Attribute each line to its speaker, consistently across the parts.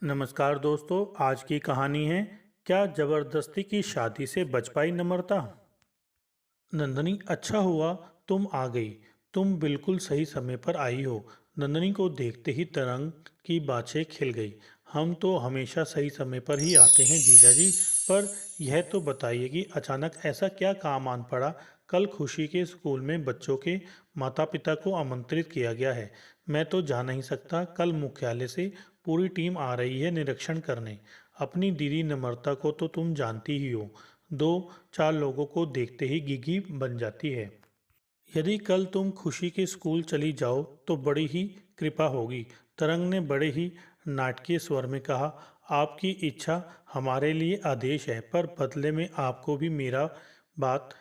Speaker 1: नमस्कार दोस्तों। आज की कहानी है, क्या जबरदस्ती की शादी से बच पाई नम्रता। नंदनी, अच्छा हुआ तुम आ गई। तुम बिल्कुल सही समय पर आई हो। नंदनी को देखते ही तरंग की बाछें खिल गई। हम तो हमेशा सही समय पर ही आते हैं जीजा जी। पर यह तो बताइए कि अचानक ऐसा क्या काम आन पड़ा। कल खुशी के स्कूल में बच्चों के माता पिता को आमंत्रित किया गया है। मैं तो जा नहीं सकता। कल मुख्यालय से पूरी टीम आ रही है निरीक्षण करने। अपनी दीदी नम्रता को तो तुम जानती ही हो, दो चार लोगों को देखते ही गिगी बन जाती है। यदि कल तुम खुशी के स्कूल चली जाओ तो बड़ी ही कृपा होगी। तरंग ने बड़े ही नाटकीय स्वर में कहा, आपकी इच्छा हमारे लिए आदेश है, पर बदले में आपको भी मेरा बात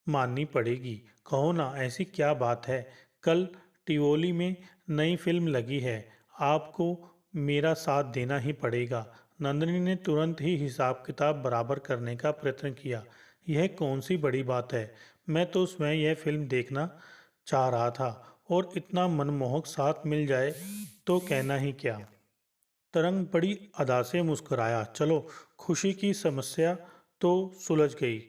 Speaker 1: माननी पड़ेगी। कहो ना, ऐसी क्या बात है। कल टिवोली में नई फिल्म लगी है, आपको मेरा साथ देना ही पड़ेगा। नंदिनी ने तुरंत ही हिसाब किताब बराबर करने का प्रयत्न किया। यह कौन सी बड़ी बात है। मैं तो स्वयं यह फिल्म देखना चाह रहा था, और इतना मनमोहक साथ मिल जाए तो कहना ही क्या। तरंग बड़ी अदा से मुस्कुराया। चलो, खुशी की समस्या तो सुलझ गई।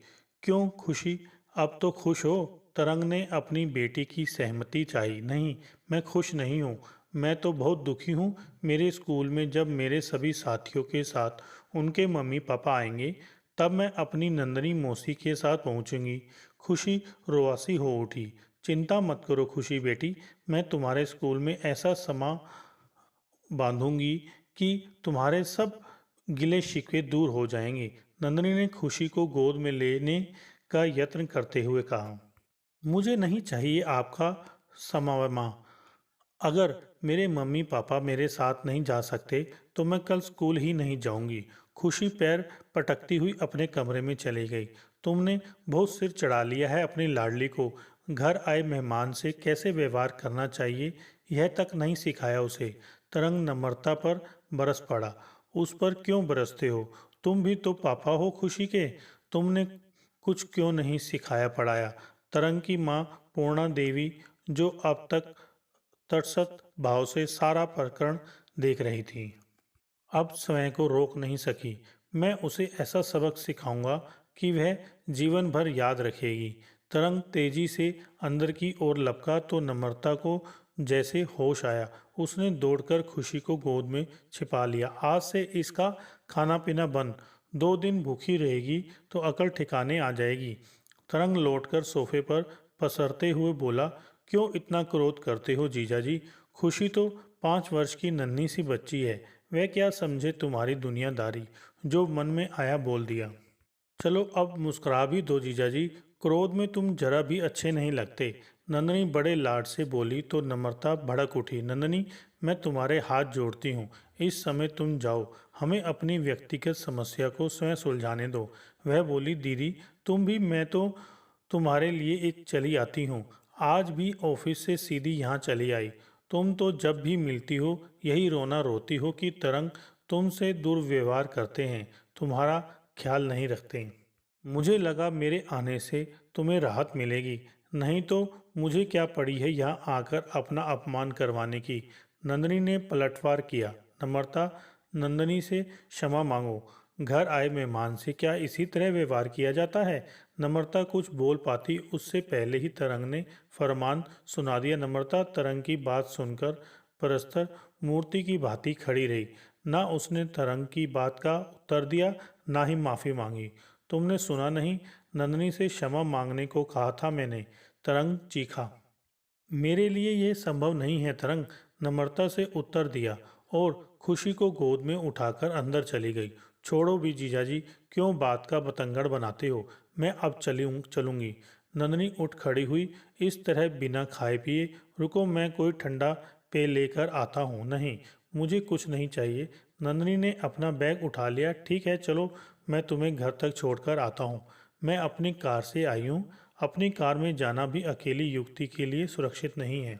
Speaker 1: क्यों खुशी, अब तो खुश हो। तरंग ने अपनी बेटी की सहमति चाही। नहीं, मैं खुश नहीं हूँ। मैं तो बहुत दुखी हूँ। मेरे स्कूल में जब मेरे सभी साथियों के साथ उनके मम्मी पापा आएंगे, तब मैं अपनी नंदनी मौसी के साथ पहुँचूंगी। खुशी रोआसी हो उठी। चिंता मत करो खुशी बेटी, मैं तुम्हारे स्कूल में ऐसा समा बांधूंगी कि तुम्हारे सब गिले शिकवे दूर हो जाएंगे। नंदनी ने खुशी को गोद में लेने का यत्न करते हुए कहा, मुझे नहीं चाहिए आपका समावमा। अगर मेरे मम्मी पापा मेरे साथ नहीं जा सकते तो मैं कल स्कूल ही नहीं जाऊंगी। खुशी पैर पटकती हुई अपने कमरे में चली गई। तुमने बहुत सिर चढ़ा लिया है अपनी लाडली को। घर आए मेहमान से कैसे व्यवहार करना चाहिए यह तक नहीं सिखाया उसे। तरंग नम्रता पर बरस पड़ा। उस पर क्यों बरसते हो, तुम भी तो पापा हो खुशी के। तुमने कुछ क्यों नहीं सिखाया पढ़ाया। तरंग की माँ पूर्णा देवी, जो अब तक तटस्थ भाव से सारा प्रकरण देख रही थी, अब स्वयं को रोक नहीं सकी। मैं उसे ऐसा सबक सिखाऊंगा कि वह जीवन भर याद रखेगी। तरंग तेजी से अंदर की ओर लपका तो नम्रता को जैसे होश आया। उसने दौड़कर खुशी को गोद में छिपा लिया। आज से इसका खाना पीना बंद। 2 दिन भूखी रहेगी तो अकल ठिकाने आ जाएगी। तरंग लौटकर सोफे पर पसरते हुए बोला, क्यों इतना क्रोध करते हो जीजा जी। खुशी तो 5 वर्ष की नन्ही सी बच्ची है, वह क्या समझे तुम्हारी दुनियादारी। जो मन में आया बोल दिया। चलो अब मुस्कुरा भी दो जीजा जी, क्रोध में तुम जरा भी अच्छे नहीं लगते। नंदनी बड़े लाड से बोली तो नम्रता भड़क उठी। नंदनी, मैं तुम्हारे हाथ जोड़ती हूँ, इस समय तुम जाओ। हमें अपनी व्यक्तिगत समस्या को स्वयं सुलझाने दो। वह बोली, दीदी तुम भी, मैं तो तुम्हारे लिए एक चली आती हूँ। आज भी ऑफिस से सीधी यहाँ चली आई। तुम तो जब भी मिलती हो यही रोना रोती हो कि तरंग तुमसे दुर्व्यवहार करते हैं, तुम्हारा ख्याल नहीं रखते। मुझे लगा मेरे आने से तुम्हें राहत मिलेगी, नहीं तो मुझे क्या पड़ी है यहाँ आकर अपना अपमान करवाने की। नंदनी ने पलटवार किया। नम्रता, नंदनी से क्षमा मांगो। घर आए मेहमान से क्या इसी तरह व्यवहार किया जाता है। नम्रता कुछ बोल पाती उससे पहले ही तरंग ने फरमान सुना दिया। नम्रता तरंग की बात सुनकर परस्तर मूर्ति की भांति खड़ी रही। ना उसने तरंग की बात का उत्तर दिया, ना ही माफ़ी मांगी। तुमने सुना नहीं, नंदनी से क्षमा मांगने को कहा था मैंने। तरंग चीखा। मेरे लिए यह संभव नहीं है तरंग, नम्रता से उत्तर दिया और खुशी को गोद में उठाकर अंदर चली गई। छोड़ो भी जीजाजी, क्यों बात का बतंगड़ बनाते हो। मैं अब चलूंगी। नंदनी उठ खड़ी हुई। इस तरह बिना खाए पिए, रुको मैं कोई ठंडा पे लेकर आता हूँ। नहीं, मुझे कुछ नहीं चाहिए। नंदनी ने अपना बैग उठा लिया। ठीक है चलो, मैं तुम्हें घर तक छोड़कर आता हूँ। मैं अपनी कार से आई हूँ। अपनी कार में जाना भी अकेली युवती के लिए सुरक्षित नहीं है।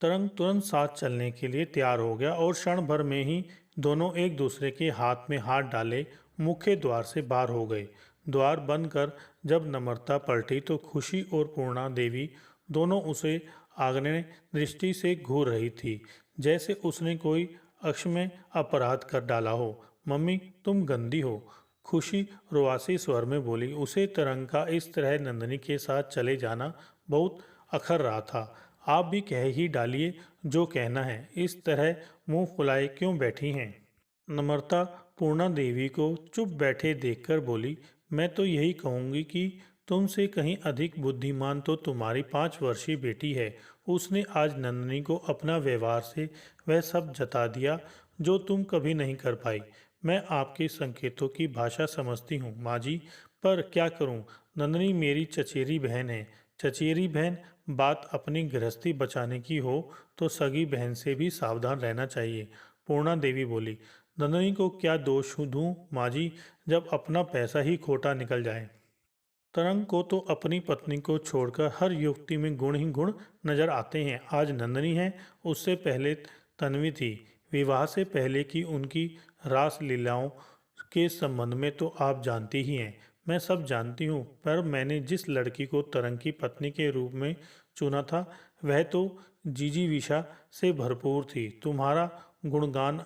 Speaker 1: तरंग तुरंत साथ चलने के लिए तैयार हो गया और क्षण भर में ही दोनों एक दूसरे के हाथ में हाथ डाले मुख्य द्वार से बाहर हो गए। द्वार बंद कर जब नम्रता पलटी तो खुशी और पूर्णा देवी दोनों उसे आग्नेय दृष्टि से घूर रही थी, जैसे उसने कोई अक्ष में अपराध कर डाला हो। मम्मी तुम गंदी हो। खुशी रुआसी स्वर में बोली। उसे तरंग का इस तरह नंदनी के साथ चले जाना बहुत अखर रहा था। आप भी कह ही डालिए जो कहना है, इस तरह मुंह फुलाए क्यों बैठी हैं? नम्रता पूर्णा देवी को चुप बैठे देखकर बोली, मैं तो यही कहूँगी कि तुमसे कहीं अधिक बुद्धिमान तो तुम्हारी 5 वर्षीय बेटी है। उसने आज नंदनी को अपना व्यवहार से वह सब जता दिया जो तुम कभी नहीं कर पाई। मैं आपके संकेतों की भाषा समझती हूँ माँ जी, पर क्या करूँ? नंदनी मेरी चचेरी बहन है। चचेरी बहन? बात अपनी गृहस्थी बचाने की हो तो सगी बहन से भी सावधान रहना चाहिए। पूर्णा देवी बोली। नंदनी को क्या दोष दूं माँ जी, जब अपना पैसा ही खोटा निकल जाए। तरंग को तो अपनी पत्नी को छोड़कर हर युक्ति में गुण ही गुण नजर आते हैं। आज नंदनी है, उससे पहले तन्वी थी। विवाह से पहले की उनकी रास लीलाओं के संबंध में तो आप जानती ही हैं। मैं सब जानती हूँ, पर मैंने जिस लड़की को तरंग की पत्नी के रूप में चुना था वह तो जिजीविषा से भरपूर थी। तुम्हारा गुणगान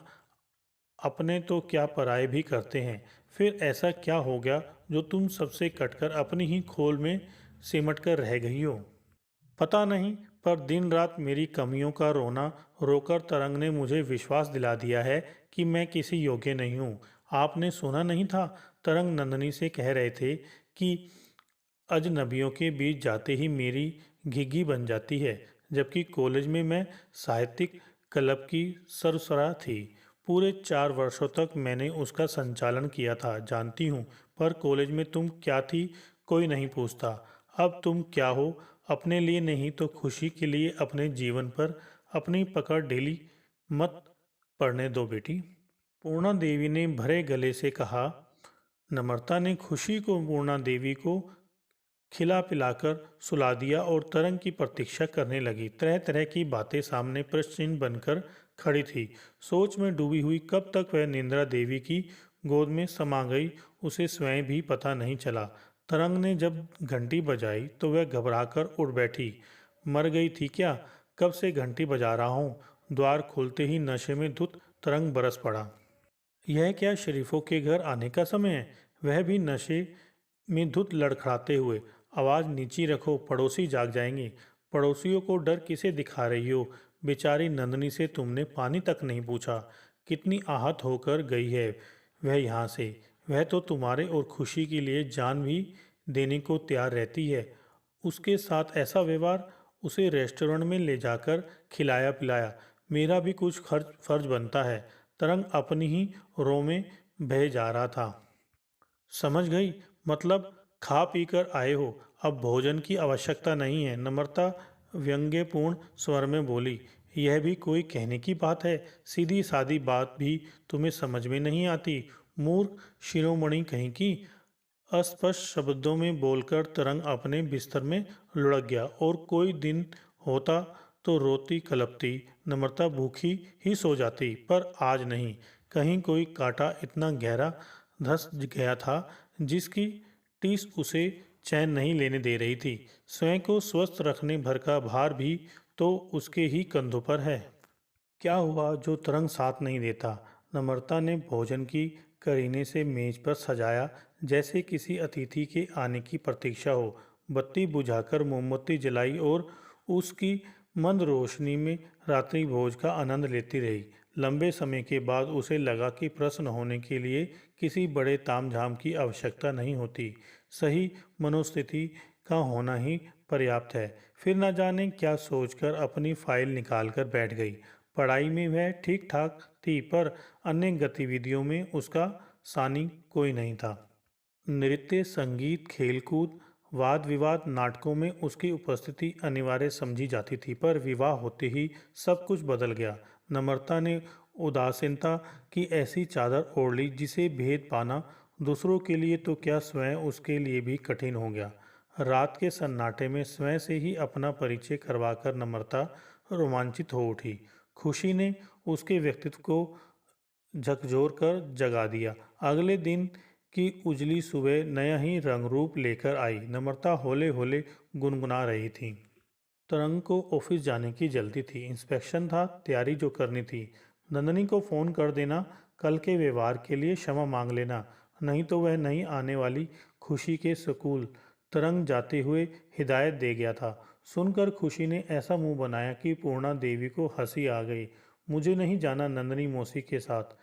Speaker 1: अपने तो क्या पराये भी करते हैं। फिर ऐसा क्या हो गया जो तुम सबसे कटकर अपनी ही खोल में सिमट कर रह गई हो? पता नहीं, पर दिन रात मेरी कमियों का रोना रोकर तरंग ने मुझे विश्वास दिला दिया है कि मैं किसी योग्य नहीं हूँ। आपने सुना नहीं था? तरंग नंदनी से कह रहे थे कि अजनबियों के बीच जाते ही मेरी घिघी बन जाती है, जबकि कॉलेज में मैं साहित्यिक क्लब की सरसरा थी। पूरे 4 वर्षों तक मैंने उसका संचालन किया था, जानती हूँ। पर कॉलेज में तुम क्या थी कोई नहीं पूछता। अब तुम क्या हो? अपने लिए नहीं तो खुशी के लिए अपने जीवन पर अपनी पकड़ ढीली मत पड़ने दो बेटी। पूर्णा देवी ने भरे गले से कहा। नम्रता ने खुशी को पूर्णा देवी को खिला पिलाकर सुला दिया और तरंग की प्रतीक्षा करने लगी। तरह तरह की बातें सामने प्रश्न चिन्ह बनकर खड़ी थी। सोच में डूबी हुई कब तक वह निंद्रा देवी की गोद में समा गई, उसे स्वयं भी पता नहीं चला। तरंग ने जब घंटी बजाई तो वह घबराकर उठ बैठी। मर गई थी क्या? कब से घंटी बजा रहा हूँ। द्वार खुलते ही नशे में धुत तरंग बरस पड़ा। यह क्या शरीफों के घर आने का समय है? वह भी नशे में धुत लड़खड़ाते हुए। आवाज़ नीची रखो, पड़ोसी जाग जाएंगे। पड़ोसियों को डर किसे दिखा रही हो? बेचारी नंदनी से तुमने पानी तक नहीं पूछा। कितनी आहत होकर गई है वह यहाँ से। वह तो तुम्हारे और खुशी के लिए जान भी देने को तैयार रहती है। उसके साथ ऐसा व्यवहार, उसे रेस्टोरेंट में ले जाकर खिलाया पिलाया। मेरा भी कुछ खर्च फर्ज बनता है। तरंग अपनी ही रो में बह जा रहा था। समझ गई, मतलब खा पी कर आए हो, अब भोजन की आवश्यकता नहीं है। नम्रता व्यंग्यपूर्ण स्वर में बोली। यह भी कोई कहने की बात है? सीधी सादी बात भी तुम्हें समझ में नहीं आती? मूर्ख शिरोमणि कहीं की। अस्पष्ट शब्दों में बोलकर तरंग अपने बिस्तर में लुढ़क गया। और कोई दिन होता तो रोती कलपती नम्रता भूखी ही सो जाती, पर आज नहीं। कहीं कोई कांटा इतना गहरा धंस गया था जिसकी टीस उसे चैन नहीं लेने दे रही थी। स्वयं को स्वस्थ रखने भर का भार भी तो उसके ही कंधों पर है। क्या हुआ जो तरंग साथ नहीं देता? नम्रता ने भोजन की करीने से मेज पर सजाया, जैसे किसी अतिथि के आने की प्रतीक्षा हो। बत्ती बुझाकर मोमबत्ती जलाई और उसकी मंद रोशनी में रात्रि भोज का आनंद लेती रही। लंबे समय के बाद उसे लगा कि प्रसन्न होने के लिए किसी बड़े तामझाम की आवश्यकता नहीं होती। सही मनोस्थिति का होना ही पर्याप्त है। फिर न जाने क्या सोचकर अपनी फाइल निकालकर बैठ गई। पढ़ाई में वह ठीक ठाक थी, पर अन्य गतिविधियों में उसका सानी कोई नहीं था। नृत्य, संगीत, खेलकूद, वाद विवाद, नाटकों में उसकी उपस्थिति अनिवार्य समझी जाती थी, पर विवाह होते ही सब कुछ बदल गया। नम्रता ने उदासीनता की ऐसी चादर ओढ़ ली जिसे भेद पाना दूसरों के लिए तो क्या, स्वयं उसके लिए भी कठिन हो गया। रात के सन्नाटे में स्वयं से ही अपना परिचय करवाकर नम्रता रोमांचित हो उठी। खुशी ने उसके व्यक्तित्व को झकझोर कर जगा दिया। अगले दिन की उजली सुबह नया ही रंग रूप लेकर आई। नम्रता होले होले गुनगुना रही थी। तरंग को ऑफिस जाने की जल्दी थी। इंस्पेक्शन था, तैयारी जो करनी थी। नंदनी को फ़ोन कर देना, कल के व्यवहार के लिए क्षमा मांग लेना, नहीं तो वह नहीं आने वाली खुशी के स्कूल तरंग जाते हुए हिदायत दे गया था। सुनकर खुशी ने ऐसा मुंह बनाया कि पूर्णा देवी को हंसी आ गई। मुझे नहीं जाना नंदनी मौसी के साथ।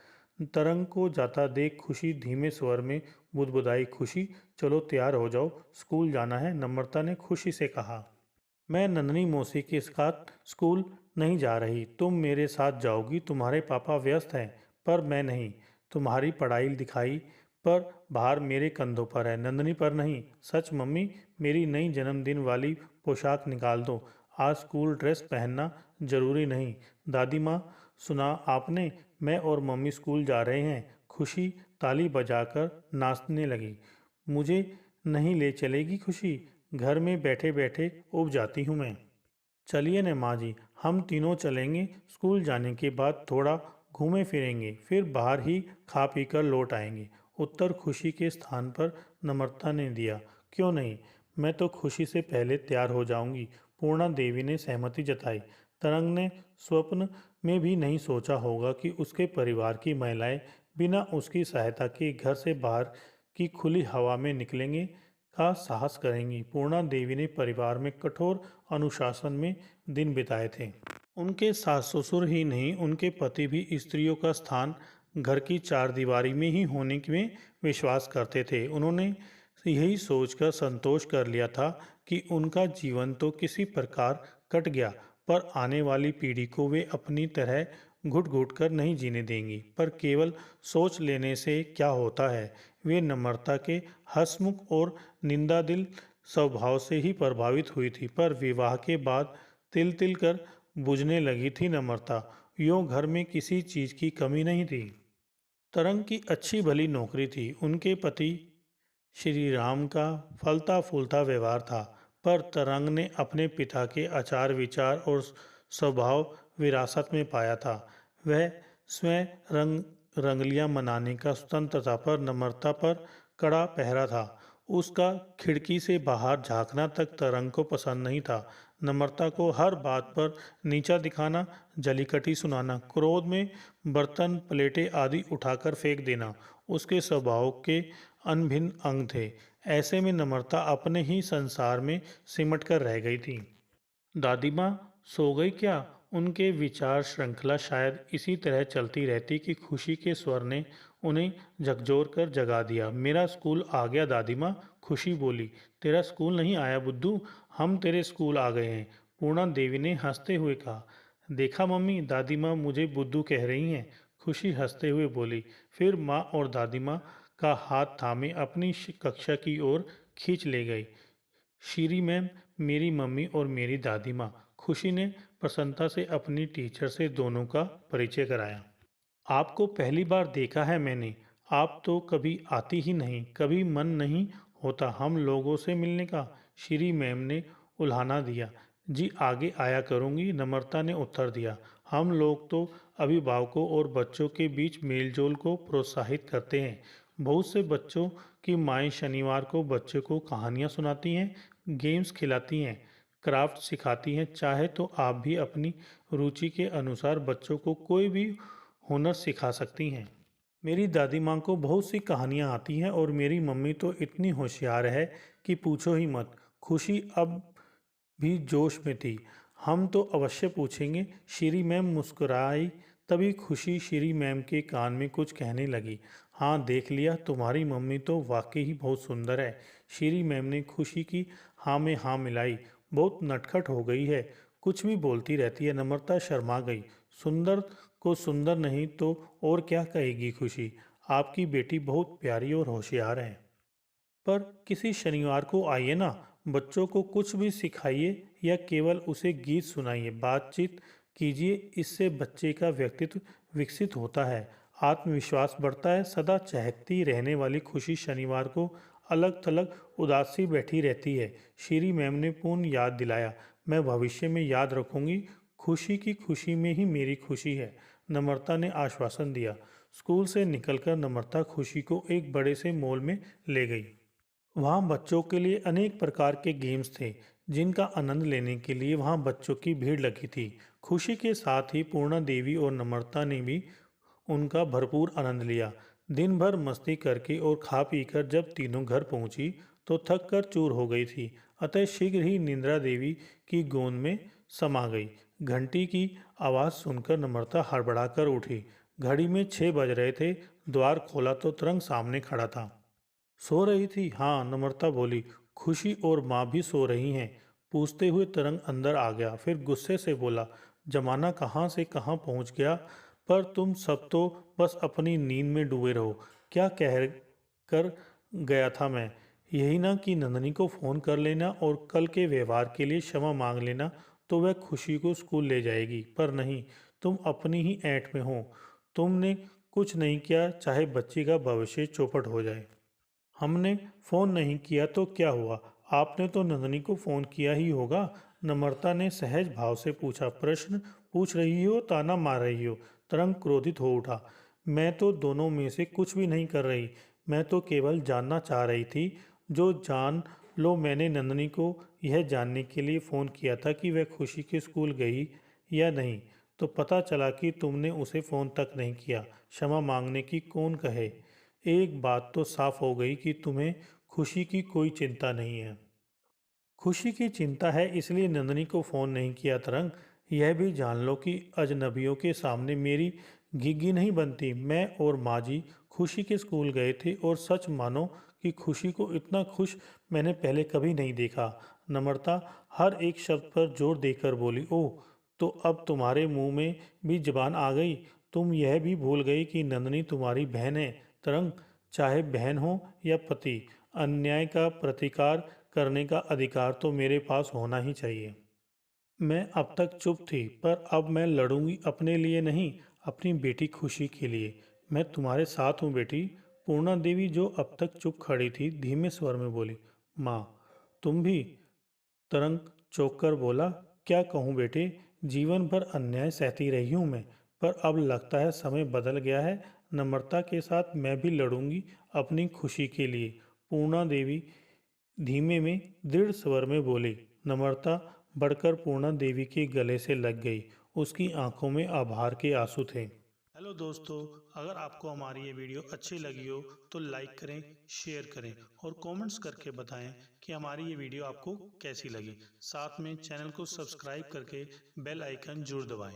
Speaker 1: तरंग को जाता देख खुशी धीमे स्वर में बुदबुदाई, खुशी चलो तैयार हो जाओ, स्कूल जाना है, नम्रता ने खुशी से कहा। मैं नंदनी मौसी के साथ स्कूल नहीं जा रही, तुम मेरे साथ जाओगी, तुम्हारे पापा व्यस्त हैं, पर मैं नहीं। तुम्हारी पढ़ाई लिखाई पर भार मेरे कंधों पर है, नंदनी पर नहीं। सच मम्मी, मेरी नई जन्मदिन वाली पोशाक निकाल दो, आज स्कूल ड्रेस पहनना जरूरी नहीं। दादी माँ, सुना आपने, मैं और मम्मी स्कूल जा रहे हैं। खुशी ताली बजाकर नाचने लगी। मुझे नहीं ले चलेगी खुशी, घर में बैठे बैठे ऊब जाती हूँ मैं। चलिए न माँ जी, हम तीनों चलेंगे, स्कूल जाने के बाद थोड़ा घूमे फिरेंगे, फिर बाहर ही खा पी कर लौट आएंगे। उत्तर खुशी के स्थान पर नम्रता ने दिया। क्यों नहीं, मैं तो खुशी से पहले तैयार हो जाऊंगी, पूर्णा देवी ने सहमति जताई। तरंग ने स्वप्न में भी नहीं सोचा होगा कि उसके परिवार की महिलाएं बिना उसकी सहायता के घर से बाहर की खुली हवा में निकलेंगे का साहस करेंगी। पूर्णा देवी ने परिवार में कठोर अनुशासन में दिन बिताए थे। उनके सास ससुर ही नहीं, उनके पति भी स्त्रियों का स्थान घर की चारदीवारी में ही होने में विश्वास करते थे। उन्होंने यही सोचकर संतोष कर लिया था कि उनका जीवन तो किसी प्रकार कट गया, पर आने वाली पीढ़ी को वे अपनी तरह घुट घुट कर नहीं जीने देंगी। पर केवल सोच लेने से क्या होता है। वे नम्रता के हंसमुख और निंदादिल स्वभाव से ही प्रभावित हुई थी, पर विवाह के बाद तिल तिल कर बुझने लगी थी नम्रता। यूँ घर में किसी चीज की कमी नहीं थी। तरंग की अच्छी भली नौकरी थी, उनके पति श्री राम का फलता फूलता व्यवहार था, पर तरंग ने अपने पिता के आचार विचार और स्वभाव विरासत में पाया था। वह स्वयं रंगलियां मनाने का स्वतंत्र था, पर नम्रता पर कड़ा पहरा था। उसका खिड़की से बाहर झांकना तक तरंग को पसंद नहीं था। नम्रता को हर बात पर नीचा दिखाना, जलीकटी सुनाना, क्रोध में बर्तन प्लेटें आदि उठाकर फेंक देना उसके स्वभाव के अनभिन्न अंग थे। ऐसे में नम्रता अपने ही संसार में सिमट कर रह गई थी। दादी माँ सो गई क्या? उनके विचार श्रृंखला शायद इसी तरह चलती रहती कि खुशी के स्वर ने उन्हें झकझोर कर जगा दिया। मेरा स्कूल आ गया दादी माँ, खुशी बोली। तेरा स्कूल नहीं आया बुद्धू, हम तेरे स्कूल आ गए हैं, पूर्णा देवी ने हंसते हुए कहा। देखा मम्मी, दादी माँ मुझे बुद्धू कह रही हैं, खुशी हंसते हुए बोली। फिर माँ और दादी माँ का हाथ थामे अपनी कक्षा की ओर खींच ले गई। श्री मैम, मेरी मम्मी और मेरी दादी माँ, खुशी ने प्रसन्नता से अपनी टीचर से दोनों का परिचय कराया। आपको पहली बार देखा है मैंने, आप तो कभी आती ही नहीं, कभी मन नहीं होता हम लोगों से मिलने का, श्री मैम ने उल्हाना दिया। जी आगे आया करूँगी, नम्रता ने उत्तर दिया। हम लोग तो अभिभावकों और बच्चों के बीच मेलजोल को प्रोत्साहित करते हैं। बहुत से बच्चों की माएँ शनिवार को बच्चों को कहानियाँ सुनाती हैं, गेम्स खिलाती हैं, क्राफ्ट सिखाती हैं। चाहे तो आप भी अपनी रुचि के अनुसार बच्चों को कोई भी हुनर सिखा सकती हैं। मेरी दादी माँ को बहुत सी कहानियाँ आती हैं और मेरी मम्मी तो इतनी होशियार है कि पूछो ही मत। खुशी अब भी जोश में थी। हम तो अवश्य पूछेंगे, श्री मैम मुस्कुराई। तभी खुशी श्री मैम के कान में कुछ कहने लगी। हाँ देख लिया, तुम्हारी मम्मी तो वाकई ही बहुत सुंदर है। श्री मैम ने खुशी की हाँ में हाँ मिलाई। बहुत नटखट हो गई है, कुछ भी बोलती रहती है। नम्रता शर्मा गई। सुंदर को सुंदर नहीं तो और क्या कहेगी खुशी, आपकी बेटी बहुत प्यारी और होशियार है। पर किसी शनिवार को आइए ना, बच्चों को कुछ भी सिखाइए या केवल उसे गीत सुनाइए, बातचीत कीजिए, इससे बच्चे का व्यक्तित्व विकसित होता है, आत्मविश्वास बढ़ता है। सदा चहकती रहने वाली खुशी शनिवार को अलग थलग उदास सी बैठी रहती है। श्री मैम ने पूर्ण याद दिलाया। मैं भविष्य में याद रखूंगी, खुशी की खुशी में ही मेरी खुशी है, नम्रता ने आश्वासन दिया। स्कूल से निकलकर नम्रता खुशी को एक बड़े से मॉल में ले गई। वहाँ बच्चों के लिए अनेक प्रकार के गेम्स थे, जिनका आनंद लेने के लिए वहां बच्चों की भीड़ लगी थी। खुशी के साथ ही पूर्णा देवी और नम्रता ने भी उनका भरपूर आनंद लिया। दिन भर मस्ती करके और खा पीकर जब तीनों घर पहुंची तो थक कर चूर हो गई थी, अतः शीघ्र ही निद्रा देवी की गोंद में समा गई। घंटी की आवाज़ सुनकर नम्रता हड़बड़ाकर उठी। घड़ी में 6 बज रहे थे। द्वार खोला तो तरंग सामने खड़ा था। सो रही थी? हाँ, नम्रता बोली। खुशी और माँ भी सो रही हैं। पूछते हुए तरंग अंदर आ गया, फिर गुस्से से बोला, जमाना कहाँ से कहाँ पहुँच गया, पर तुम सब तो बस अपनी नींद में डूबे रहो। क्या कह कर गया था मैं? यही ना कि नंदनी को फ़ोन कर लेना और कल के व्यवहार के लिए क्षमा मांग लेना तो वह खुशी को स्कूल ले जाएगी। पर नहीं, तुम अपनी ही ऐंठ में हो। तुमने कुछ नहीं किया, चाहे बच्ची का भविष्य चौपट हो जाए। हमने फ़ोन नहीं किया तो क्या हुआ? आपने तो नंदनी को फ़ोन किया ही होगा। नम्रता ने सहज भाव से पूछा। प्रश्न पूछ रही हो, ताना मार रही हो? तरंग क्रोधित हो उठा। मैं तो दोनों में से कुछ भी नहीं कर रही। मैं तो केवल जानना चाह रही थी। जो जान लो, मैंने नंदनी को यह जानने के लिए फ़ोन किया था कि वह खुशी के स्कूल गई या नहीं, तो पता चला कि तुमने उसे फ़ोन तक नहीं किया। क्षमा मांगने की कौन कहे? एक बात तो साफ हो गई कि तुम्हें खुशी की कोई चिंता नहीं है। खुशी की चिंता है इसलिए नंदनी को फ़ोन नहीं किया तरंग। यह भी जान लो कि अजनबियों के सामने मेरी घिघी नहीं बनती। मैं और माँ जी खुशी के स्कूल गए थे और सच मानो कि खुशी को इतना खुश मैंने पहले कभी नहीं देखा। नम्रता हर एक शब्द पर जोर देकर बोली। ओह, तो अब तुम्हारे मुंह में भी जबान आ गई? तुम यह भी भूल गई कि नंदनी तुम्हारी बहन है। तरंग, चाहे बहन हो या पति, अन्याय का प्रतिकार करने का अधिकार तो मेरे पास होना ही चाहिए। मैं अब तक चुप थी, पर अब मैं लड़ूंगी, अपने लिए नहीं, अपनी बेटी खुशी के लिए। मैं तुम्हारे साथ हूँ बेटी। पूर्णा देवी, जो अब तक चुप खड़ी थी, धीमे स्वर में बोली। माँ, तुम भी? तरंग चौंक कर बोला, क्या कहूँ बेटे, जीवन भर अन्याय सहती रही हूँ मैं, पर अब लगता है समय बदल गया है। नम्रता के साथ मैं भी लड़ूंगी अपनी खुशी के लिए। पूर्णा देवी धीमे में दृढ़ स्वर में बोली। नम्रता बढ़कर पूर्णा देवी के गले से लग गई। उसकी आंखों में आभार के आंसू थे। हेलो दोस्तों, अगर आपको हमारी ये वीडियो अच्छी लगी हो तो लाइक करें, शेयर करें और कमेंट्स करके बताएं कि हमारी ये वीडियो आपको कैसी लगी। साथ में चैनल को सब्सक्राइब करके बेल आइकन जरूर दबाएं।